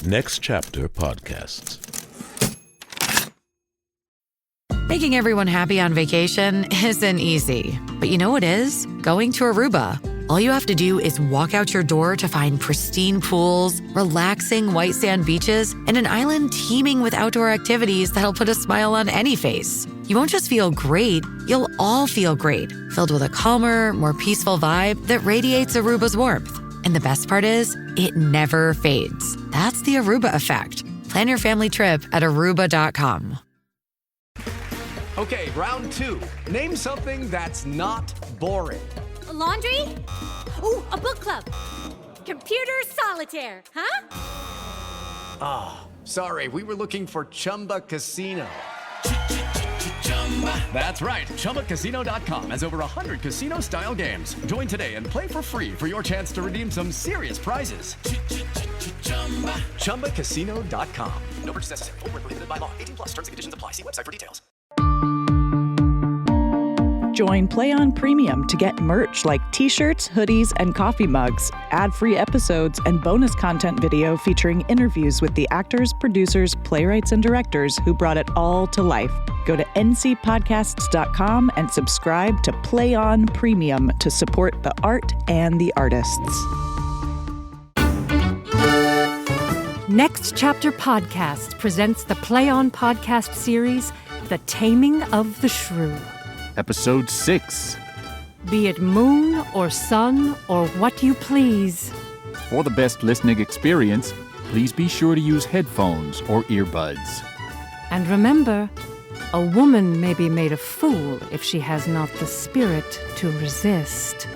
Next Chapter Podcasts. Making everyone happy on vacation isn't easy. But you know what is? Going to Aruba. All you have to do is walk out your door to find pristine pools, relaxing white sand beaches, and an island teeming with outdoor activities that'll put a smile on any face. You won't just feel great, you'll all feel great, filled with a calmer, more peaceful vibe that radiates Aruba's warmth. And the best part is, it never fades. That's the Aruba effect. Plan your family trip at Aruba.com. Okay, round two. Name something that's not boring. A laundry? Ooh, a book club. Computer solitaire, huh? Ah, sorry, we were looking for Chumba Casino. That's right, ChumbaCasino.com has over 100 casino-style games. Join today and play for free for your chance to redeem some serious prizes. ChumbaCasino.com. No purchase necessary. Void where prohibited by law. 18+ terms and conditions apply. See website for details. Join Play On Premium to get merch like t-shirts, hoodies, and coffee mugs, ad-free episodes, and bonus content video featuring interviews with the actors, producers, playwrights, and directors who brought it all to life. Go to ncpodcasts.com and subscribe to Play On Premium to support the art and the artists. Next Chapter Podcast presents the Play On podcast series, The Taming of the Shrew. Episode 6. Be it moon or sun or what you please. For the best listening experience, please be sure to use headphones or earbuds. And remember, a woman may be made a fool if she has not the spirit to resist.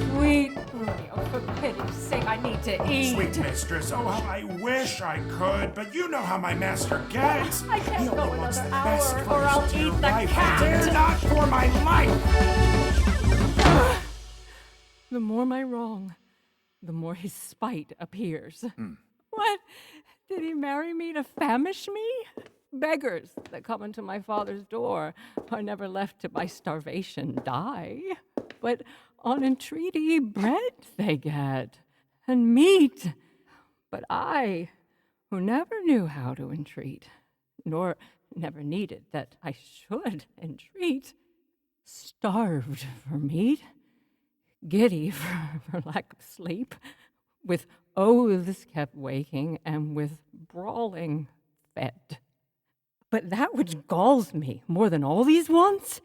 Sweet Romeo, for pity's sake, I need to eat. Sweet mistress, oh, how I wish I could, but you know how my master gets. I can't He go only wants another the best hour, for or I'll his dear eat the wife. cat. I dare not for my life. The more my wrong, the more his spite appears. What? Did he marry me to famish me? Beggars that come into my father's door are never left to by starvation die. But on entreaty, bread they get, and meat. But I, who never knew how to entreat, nor never needed that I should entreat, starved for meat, giddy for lack of sleep, with oaths kept waking, and with brawling fed. But that which galls me more than all these wants,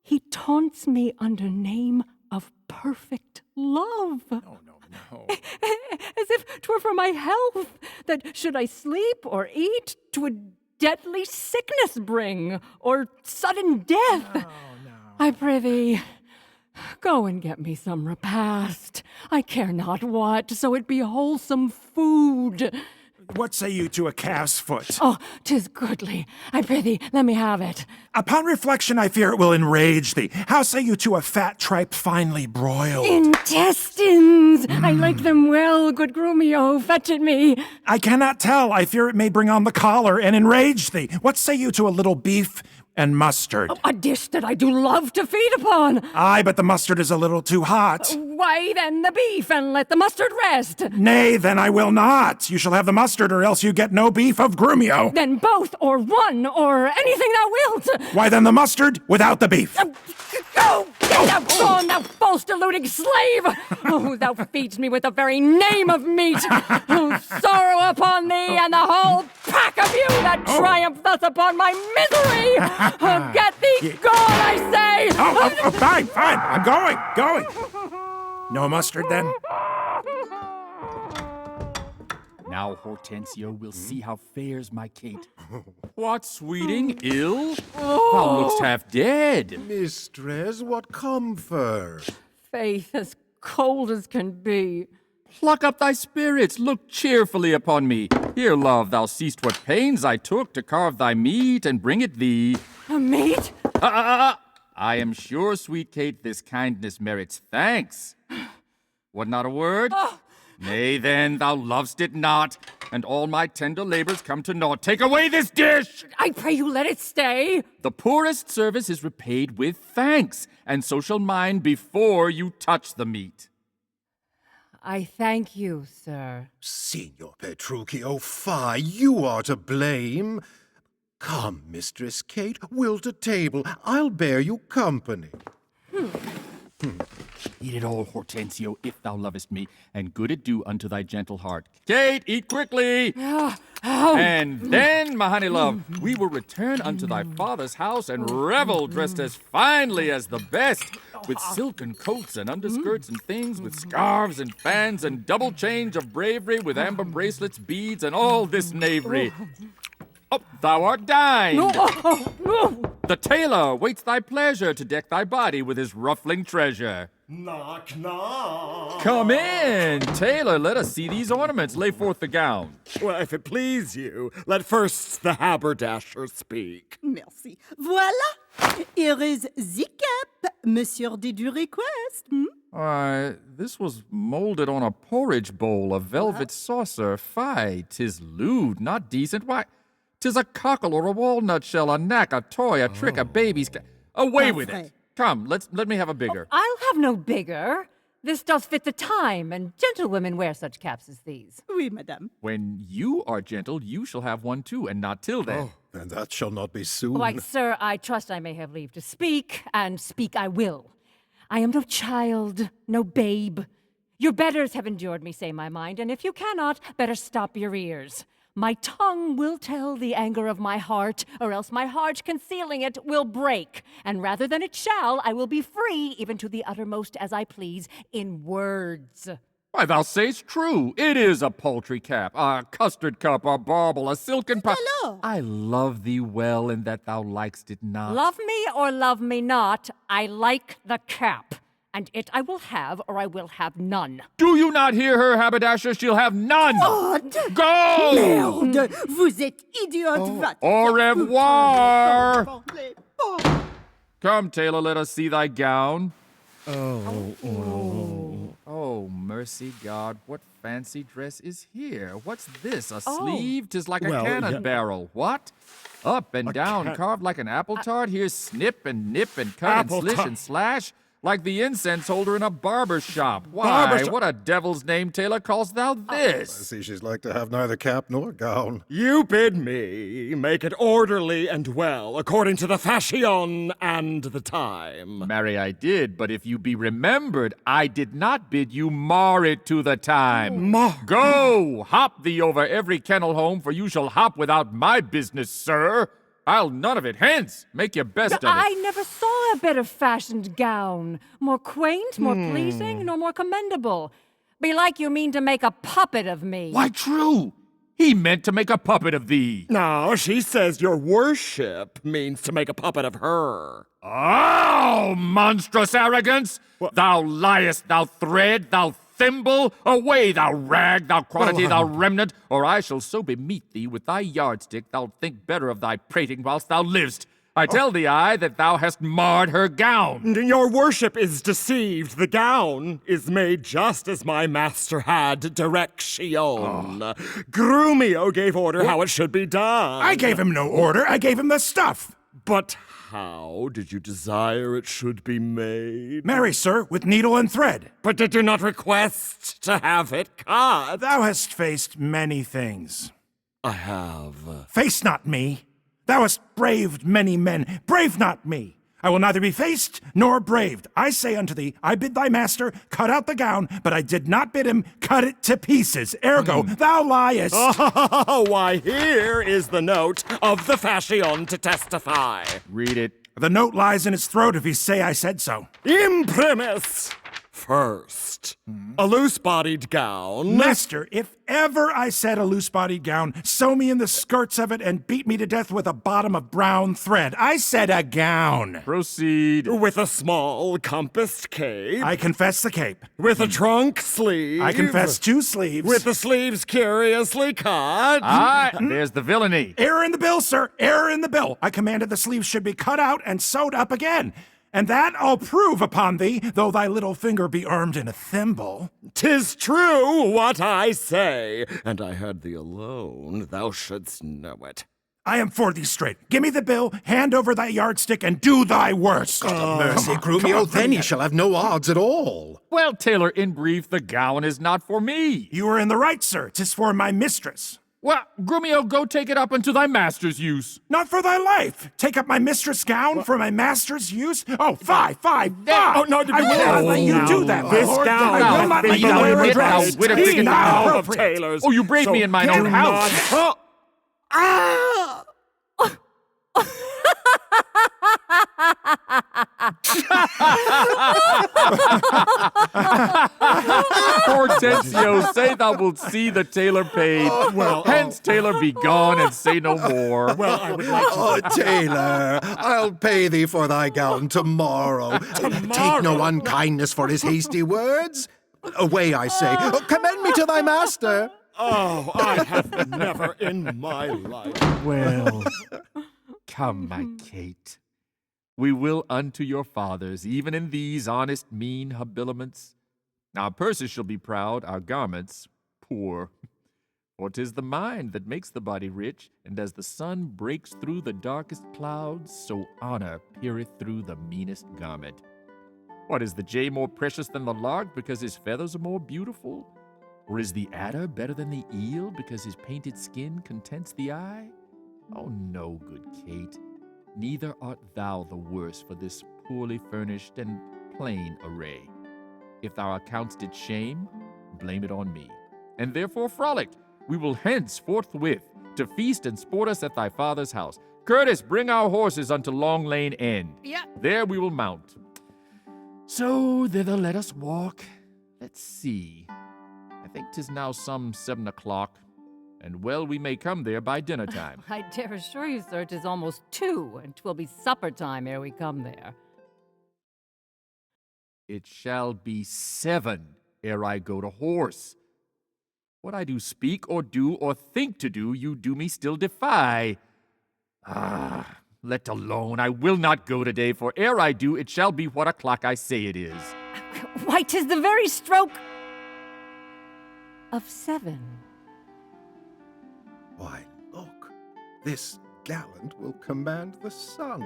he taunts me under name of perfect love. No. As if 'twere for my health, that should I sleep or eat, 'twould deadly sickness bring, or sudden death. No. I prithee, go and get me some repast. I care not what, so it be wholesome food. What say you to a calf's foot? Oh, 'tis goodly. I prithee, let me have it. Upon reflection, I fear it will enrage thee. How say you to a fat tripe finely broiled? Intestines! I like them well, good Grumio. Fetch it me. I cannot tell. I fear it may bring on the choler and enrage thee. What say you to a little beef and mustard? A dish that I do love to feed upon. Aye, but the mustard is a little too hot. Why then the beef, and let the mustard rest. Nay, then I will not. You shall have the mustard, or else you get no beef of Grumio. Then both, or one, or anything thou wilt. Why then the mustard without the beef? Go! Get thou gone, thou false deluding slave! Oh, thou feedst me with the very name of meat! Oh, sorrow upon thee and the whole pack of you that triumph thus upon my misery! Oh, get thee gone, I say! Fine. I'm going. No mustard then? Now, Hortensio, we'll see how fares my Kate. What, sweeting, ill? Thou look'st half dead. Mistress, what comfort? Faith as cold as can be. Pluck up thy spirits, look cheerfully upon me. Here, love, thou seest what pains I took to carve thy meat and bring it thee. Meat? I am sure, sweet Kate, this kindness merits thanks. What, not a word? Nay, then, thou lov'st it not. and all my tender labors come to naught. Take away this dish! I pray you let it stay. The poorest service is repaid with thanks, and so shall mine before you touch the meat. I thank you, sir. Signor Petruchio, fie, you are to blame. Come, Mistress Kate, we'll to table. I'll bear you company. Eat it all, Hortensio, if thou lovest me, and good it do unto thy gentle heart. Kate, eat quickly! And then, my honey love, we will return unto thy father's house and revel dressed as finely as the best, with silken coats and underskirts and things, with scarves and fans and double change of bravery, with amber bracelets, beads, and all this knavery. Oh, thou art dined! No. The tailor waits thy pleasure to deck thy body with his ruffling treasure. Knock, knock. Come in, tailor, let us see these ornaments. Lay forth the gown. Well, if it please you, let first the haberdasher speak. Merci. Voila! Here is the cap, Monsieur did you request? Why, this was molded on a porridge bowl, a velvet saucer. Fie, 'tis lewd, not decent. Why, 'tis a cockle or a walnut shell, a knack, a toy, a trick, a baby's... Away with it! Come, let me have a bigger. I'll have no bigger. This does fit the time, and gentlewomen wear such caps as these. Oui, madame. When you are gentle, you shall have one too, and not till then. Oh, then that shall not be soon. Why, sir, I trust I may have leave to speak, and speak I will. I am no child, no babe. Your betters have endured me say my mind, and if you cannot, better stop your ears. My tongue will tell the anger of my heart, or else my heart concealing it will break. And rather than it shall, I will be free, even to the uttermost as I please, in words. Why, thou say'st true. It is a paltry cap, a custard cup, a bauble, a silken Alors? I love thee well in that thou likest it not. Love me or love me not, I like the cap. And it I will have, or I will have none. Do you not hear her, haberdasher? She'll have none! Odd! Go! Merde! Vous êtes idiote! Va te Au faire revoir! foutre. Bon. Come, tailor, let us see thy gown. Oh. Oh, mercy God, what fancy dress is here? What's this, a sleeve? 'Tis like a cannon barrel. What? Up and down, carved like an apple tart. Here's snip and nip and cut and slish and slash. Like the incense holder in a barber shop. Why, what a devil's name, tailor, callest thou this? I see she's like to have neither cap nor gown. You bid me make it orderly and well, according to the fashion and the time. Marry, I did, but if you be remembered, I did not bid you mar it to the time. Go, hop thee over every kennel home, for you shall hop without my business, sir. I'll none of it. Hence, make your best of it. I never saw a better fashioned gown. More quaint, more pleasing, nor more commendable. Belike you mean to make a puppet of me. Why, true. He meant to make a puppet of thee. No, she says your worship means to make a puppet of her. Oh, monstrous arrogance! Thou liest, thou thread, thou thimble! Away, thou rag, thou quantity, thou remnant, or I shall so bemeet thee with thy yardstick thou'lt think better of thy prating whilst thou livest. I tell thee, that thou hast marred her gown. Your worship is deceived. The gown is made just as my master had direction. Grumio gave order how it should be done. I gave him no order. I gave him the stuff. But how did you desire it should be made? Marry, sir, with needle and thread. But did you not request to have it cut? Thou hast faced many things. I have. Face not me. Thou hast braved many men. Brave not me. I will neither be faced nor braved. I say unto thee, I bid thy master cut out the gown, but I did not bid him cut it to pieces. Ergo, thou liest. Oh, why, here is the note of the fashion to testify. Read it. The note lies in his throat if he say I said so. Imprimis! First, a loose-bodied gown. Master, if ever I said a loose-bodied gown, sew me in the skirts of it and beat me to death with a bottom of brown thread. I said a gown. Proceed. With a small compassed cape. I confess the cape. With a trunk sleeve. I confess 2 sleeves. With the sleeves curiously cut. There's the villainy. Error in the bill, sir. Error in the bill. I commanded the sleeves should be cut out and sewed up again. And that I'll prove upon thee, though thy little finger be armed in a thimble. 'Tis true what I say, and I had thee alone, thou shouldst know it. I am for thee straight. Give me the bill, hand over thy yardstick, and do thy worst. Mercy, Grumio, then he shall have no odds at all. Well, tailor, in brief, the gown is not for me. You are in the right, sir. 'Tis for my mistress. Well, Grumio, go take it up unto thy master's use. Not for thy life. Take up my mistress' gown for my master's use? Oh, fie! Oh, no, I will not let you do that, my This lord. gown I will not let you wear a dress. Be now of appropriate. tailors. Oh, you braved me in mine own house. Hortensio, say thou wilt see the tailor paid. Hence, tailor, be gone and say no more. Well, I would like to... Oh, tailor, I'll pay thee for thy gown tomorrow. Take no unkindness for his hasty words. Away, I say. Commend me to thy master. Oh, I have never in my life. Well, come, my Kate. We will unto your fathers, even in these honest, mean habiliments. Our purses shall be proud, our garments poor. For 'tis the mind that makes the body rich, and as the sun breaks through the darkest clouds, so honor peereth through the meanest garment. What, is the jay more precious than the lark because his feathers are more beautiful? Or is the adder better than the eel because his painted skin contents the eye? Oh, no, good Kate. Neither art thou the worse for this poorly furnished and plain array. If thou accounts did shame, blame it on me. And therefore frolic, we will hence forthwith to feast and sport us at thy father's house. Curtis, bring our horses unto Long Lane End. Yeah. There we will mount. So thither let us walk. Let's see. I think 'tis now some 7 o'clock, and well we may come there by dinner time. I dare assure you, sir, 'tis almost 2, and 'twill be supper time ere we come there. It shall be 7 ere I go to horse. What I do speak or do or think to do, you do me still defy. Let alone, I will not go today, for ere I do, it shall be what o'clock I say it is. Why, 'tis the very stroke of 7. Why, look, this gallant will command the sun.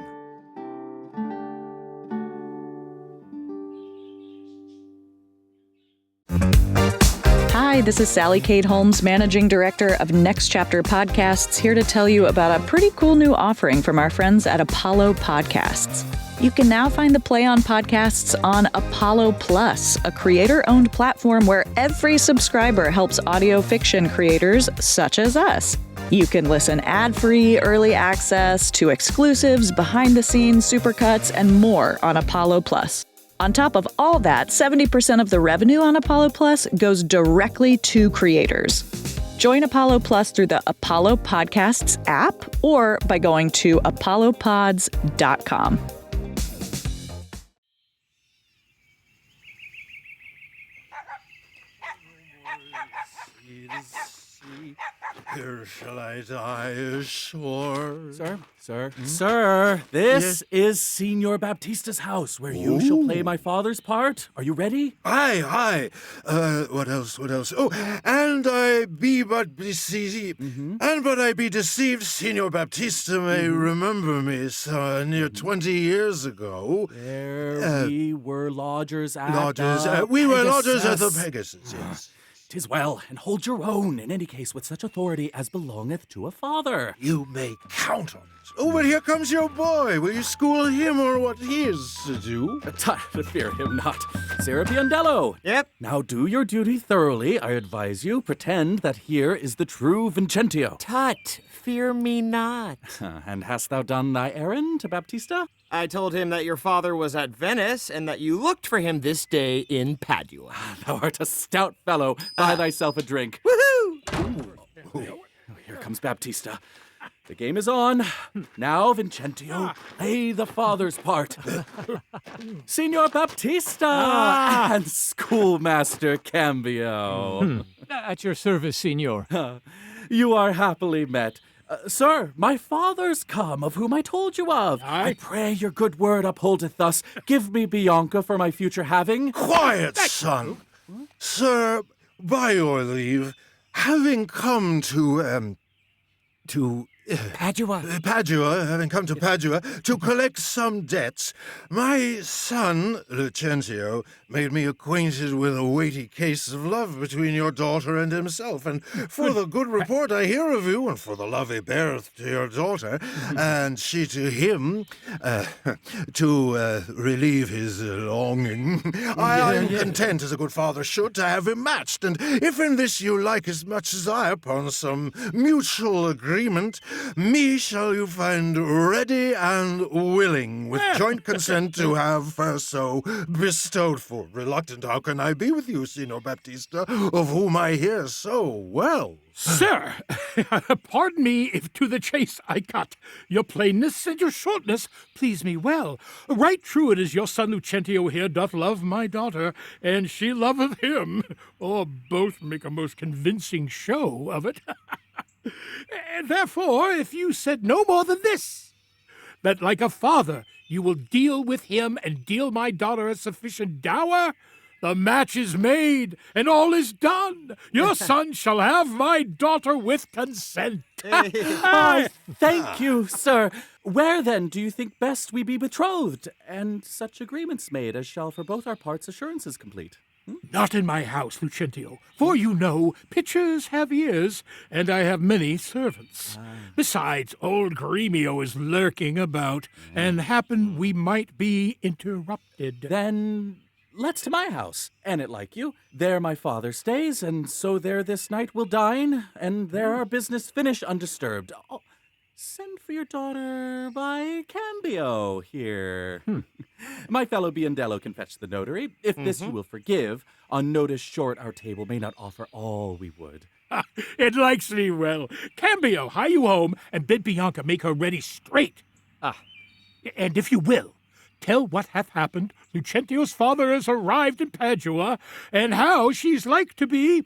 Hi, this is Sally Kate Holmes, Managing Director of Next Chapter Podcasts, here to tell you about a pretty cool new offering from our friends at Apollo Podcasts. You can now find the Play On podcasts on Apollo Plus, a creator-owned platform where every subscriber helps audio fiction creators such as us. You can listen ad-free, early access to exclusives, behind-the-scenes supercuts, and more on Apollo Plus. On top of all that, 70% of the revenue on Apollo Plus goes directly to creators. Join Apollo Plus through the Apollo Podcasts app or by going to apollopods.com. Here shall I die ashore. Sir, this is Signor Baptista's house, where you shall play my father's part. Are you ready? Aye. What else? Oh, and I be but deceived, and but I be deceived, Signor Baptista may remember me near 20 years ago. There we were lodgers at we were lodgers at the Pegasus. Pegasus, yes. 'Tis well, and hold your own, in any case, with such authority as belongeth to a father. You may count on it. Oh, but here comes your boy. Will you school him or what he is to do? Fear him not. Sir Biondello. Yep. Now do your duty thoroughly, I advise you. Pretend that here is the true Vincentio. Tut, fear me not. And hast thou done thy errand to Baptista? I told him that your father was at Venice and that you looked for him this day in Padua. Thou art a stout fellow. Buy thyself a drink. Woohoo! Here comes Baptista. The game is on. Now, Vincentio, play the father's part. Signor Baptista and Schoolmaster Cambio. At your service, Signor. You are happily met. Sir, my father's come, of whom I told you of. I pray your good word upholdeth thus. Give me Bianca for my future having. Quiet, son. Sir, by your leave, having come to Padua. Having come to Padua to collect some debts, my son, Lucentio, made me acquainted with a weighty case of love between your daughter and himself. And for the good report I hear of you, and for the love he beareth to your daughter, and she to him, to relieve his longing, I am content, as a good father should, to have him matched. And if in this you like as much as I, upon some mutual agreement, me shall you find ready and willing, with joint consent, to have her so bestowed. For reluctant how can I be with you, Signor Baptista, of whom I hear so well? Sir, pardon me if to the chase I cut. Your plainness and your shortness please me well. Right true it is your son Lucentio here doth love my daughter, and she loveth him, or both make a most convincing show of it. And therefore, if you said no more than this, that like a father you will deal with him and deal my daughter a sufficient dower, the match is made and all is done. Your son shall have my daughter with consent. Thank you, sir. Where then do you think best we be betrothed, and such agreements made as shall for both our parts assurances complete? Not in my house, Lucentio, for you know pitchers have ears, and I have many servants. Besides, old Gremio is lurking about, and happen we might be interrupted. Then let's to my house, an it like you. There my father stays, and so there this night we'll dine, and there our business finish undisturbed. Oh, send for your daughter by Cambio here. My fellow Biondello can fetch the notary. If this you will forgive, on notice short our table may not offer all we would. It likes me well. Cambio, hie you home, and bid Bianca make her ready straight. And if you will, tell what hath happened. Lucentio's father has arrived in Padua, and how she's like to be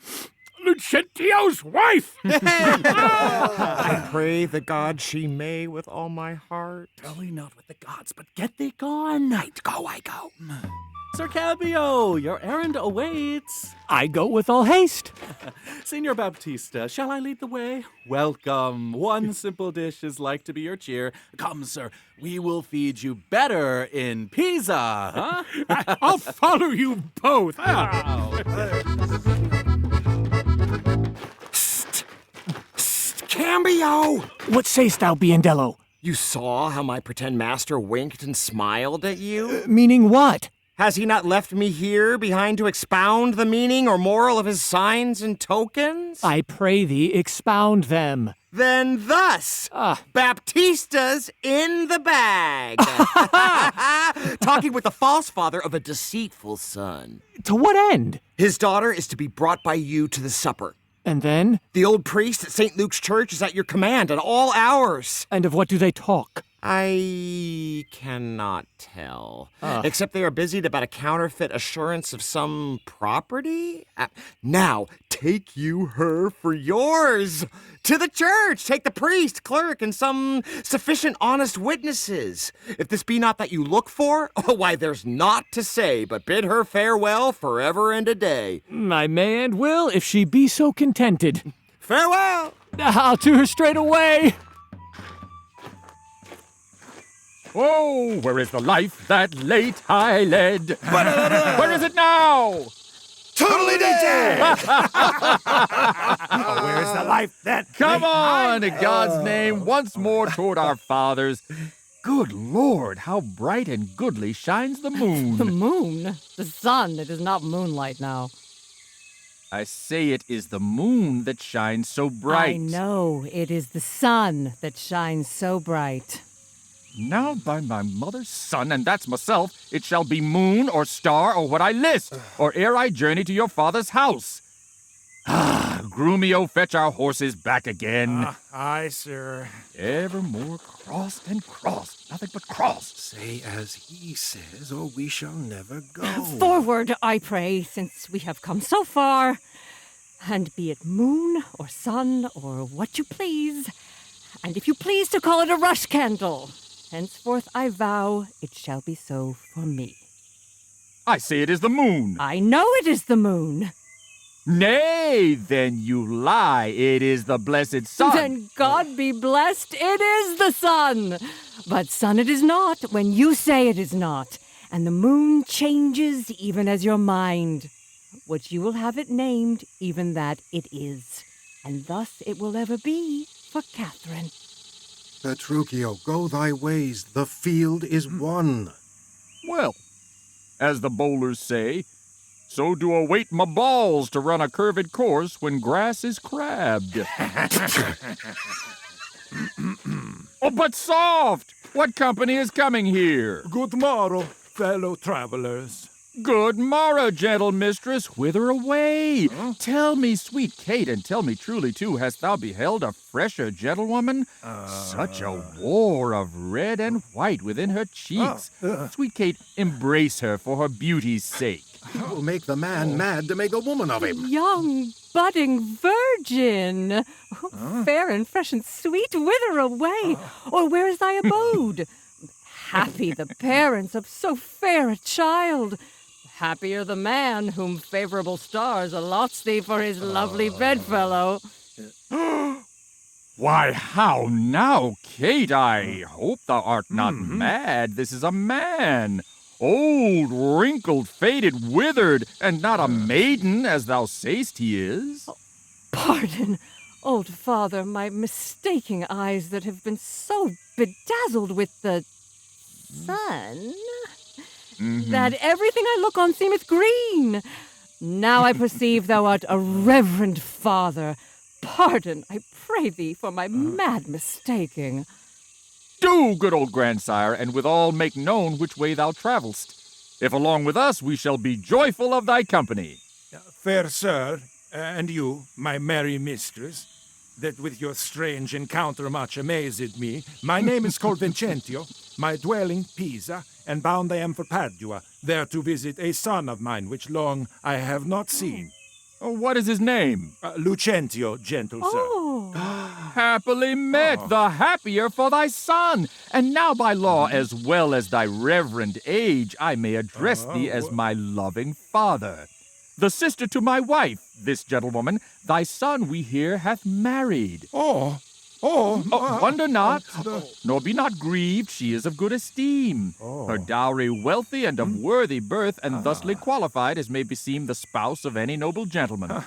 Lucentio's wife! I pray the God she may with all my heart. Dully not with the gods, but get thee gone. Night, go I go. Sir Cabio, your errand awaits. I go with all haste. Signor Baptista, shall I lead the way? Welcome. One simple dish is like to be your cheer. Come, sir, we will feed you better in Pisa. Huh? I'll follow you both. Cambio! What sayst thou, Biondello? You saw how my pretend master winked and smiled at you? Meaning what? Has he not left me here behind to expound the meaning or moral of his signs and tokens? I pray thee, expound them. Then thus, Baptista's in the bag. Talking with the false father of a deceitful son. To what end? His daughter is to be brought by you to the supper. And then? The old priest at St. Luke's Church is at your command at all hours. And of what do they talk? I cannot tell. Except they are busied about a counterfeit assurance of some property. Now, take you her for yours. To the church, take the priest, clerk, and some sufficient honest witnesses. If this be not that you look for, why, there's naught to say, but bid her farewell forever and a day. I may and will, if she be so contented. Farewell! I'll to her straight away. Oh, where is the life that late I led? Where is it now? Totally dead! Where is the life that... Come on, in God's name, once more toward our fathers. Good Lord, how bright and goodly shines the moon. The moon? The sun. It is not moonlight now. I say it is the moon that shines so bright. I know. It is the sun that shines so bright. Now by my mother's son, and that's myself, it shall be moon or star or what I list, or ere I journey to your father's house. Grumio, fetch our horses back again. Aye, sir. Ever more crossed and crossed, nothing but crossed. Say as he says, or we shall never go. Forward, I pray, since we have come so far. And be it moon or sun or what you please, And if you please to call it a rush candle, henceforth I vow it shall be so for me. I say it is the moon. I know it is the moon. Nay, then you lie. It is the blessed sun. Then God be blessed, it is the sun. But sun it is not when you say it is not. And the moon changes even as your mind. What you will have it named, even that it is. And thus it will ever be for Catherine. Petruchio, go thy ways. The field is won. Well, as the bowlers say, so do await my balls to run a curved course when grass is crabbed. Oh, but soft! What company is coming here? Good morrow, fellow travelers. Good morrow, gentle mistress. Whither away? Tell me, sweet Kate, and tell me truly, too, hast thou beheld a fresher gentlewoman? Such a war of red and white within her cheeks. Sweet Kate, embrace her for her beauty's sake. He will make the man mad to make a woman of him. Young, budding virgin, fair and fresh and sweet, whither away? Or where is thy abode? Happy the parents of so fair a child. Happier the man whom favorable stars allots thee for his lovely bedfellow. Why, how now, Kate? I hope thou art not mad. This is a man. Old, wrinkled, faded, withered, and not a maiden, as thou say'st he is. Pardon, old father, my mistaking eyes that have been so bedazzled with the sun, that everything I look on seemeth green. Now I perceive thou art a reverend father. Pardon, I pray thee, for my mad mistaking. Do, good old grandsire, and withal make known which way thou travelst. If along with us, we shall be joyful of thy company. Fair sir, and you, my merry mistress, that with your strange encounter much amazed me. My name is called Vincentio, my dwelling Pisa, and bound I am for Padua, there to visit a son of mine, which long I have not seen. What is his name? Lucentio, gentle sir. Happily met, the happier for thy son. And now by law, as well as thy reverend age, I may address thee as my loving father. The sister to my wife, this gentlewoman, thy son, we hear, hath married. Wonder not, nor be not grieved, she is of good esteem. Her dowry wealthy and of worthy birth, and thusly qualified as may beseem the spouse of any noble gentleman.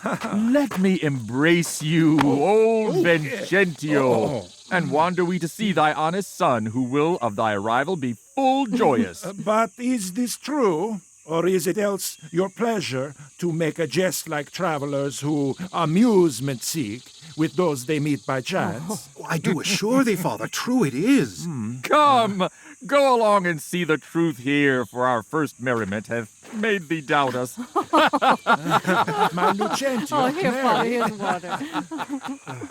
Let me embrace you, old Vincentio, and wander we to see thy honest son, who will of thy arrival be full joyous. But is this true? Or is it else your pleasure to make a jest like travelers who amusement seek with those they meet by chance? I do assure thee, father, true it is. Come, go along and see the truth here, for our first merriment hath made thee doubt us. My Lucentio. Here, father, here's water.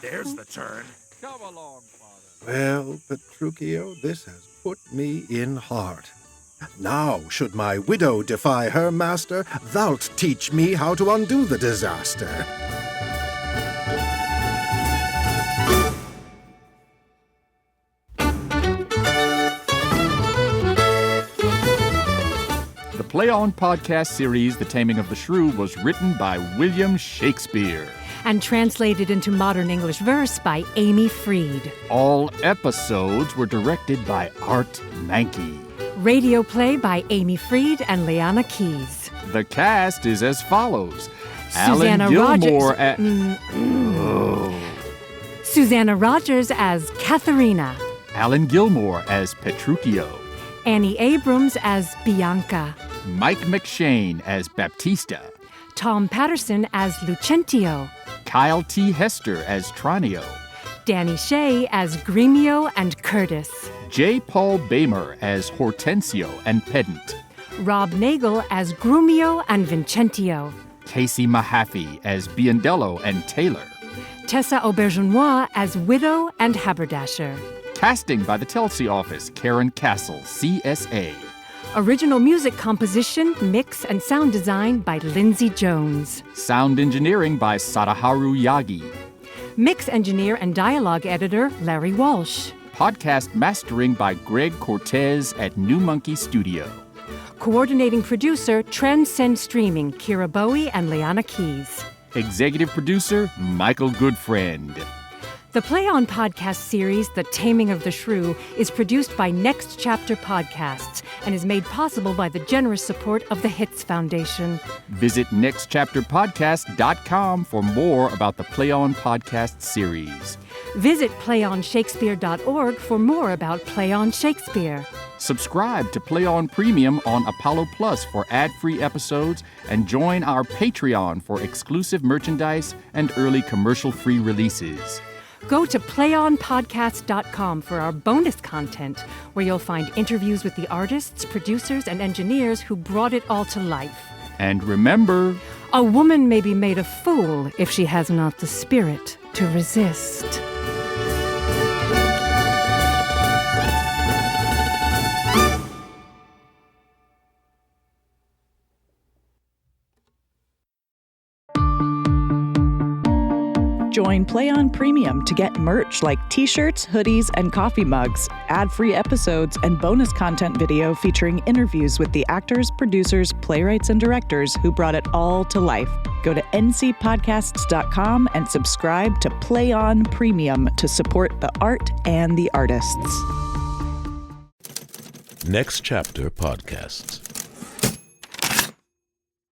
There's the turn. Come along, father. Well, Petruchio, this has put me in heart. Now, should my widow defy her master, thou'lt teach me how to undo the disaster. The Play On podcast series, The Taming of the Shrew, was written by William Shakespeare. And translated into modern English verse by Amy Freed. All episodes were directed by Art Mankey. Radio play by Amy Freed and Leanna Keys. The cast is as follows. Susanna Alan Gilmore as... Susanna Rogers as Katharina. Alan Gilmore as Petruchio. Annie Abrams as Bianca. Mike McShane as Baptista. Tom Patterson as Lucentio. Kyle T. Hester as Tranio. Danny Shea as Gremio and Curtis. J. Paul Bamer as Hortensio and Pedant. Rob Nagel as Grumio and Vincentio. Casey Mahaffey as Biondello and Taylor. Tessa Aubergenois as Widow and Haberdasher. Casting by the Telsey office, Karen Castle, CSA. Original music composition, mix, and sound design by Lindsay Jones. Sound engineering by Sadaharu Yagi. Mix engineer and dialogue editor Larry Walsh. Podcast mastering by Greg Cortez at New Monkey Studio. Coordinating producer Transcend Streaming, Kira Bowie and Liana Keys. Executive producer Michael Goodfriend. The Play On podcast series, The Taming of the Shrew, is produced by Next Chapter Podcasts and is made possible by the generous support of the Hits Foundation. Visit nextchapterpodcast.com for more about the Play On podcast series. Visit playonshakespeare.org for more about Play On Shakespeare. Subscribe to Play On Premium on Apollo Plus for ad-free episodes and join our Patreon for exclusive merchandise and early commercial-free releases. Go to playonpodcast.com for our bonus content, where you'll find interviews with the artists, producers, and engineers who brought it all to life. And remember, a woman may be made a fool if she has not the spirit to resist. Join Play On Premium to get merch like t-shirts, hoodies, and coffee mugs, ad-free episodes, and bonus content video featuring interviews with the actors, producers, playwrights, and directors who brought it all to life. Go to ncpodcasts.com and subscribe to Play On Premium to support the art and the artists. Next Chapter Podcasts.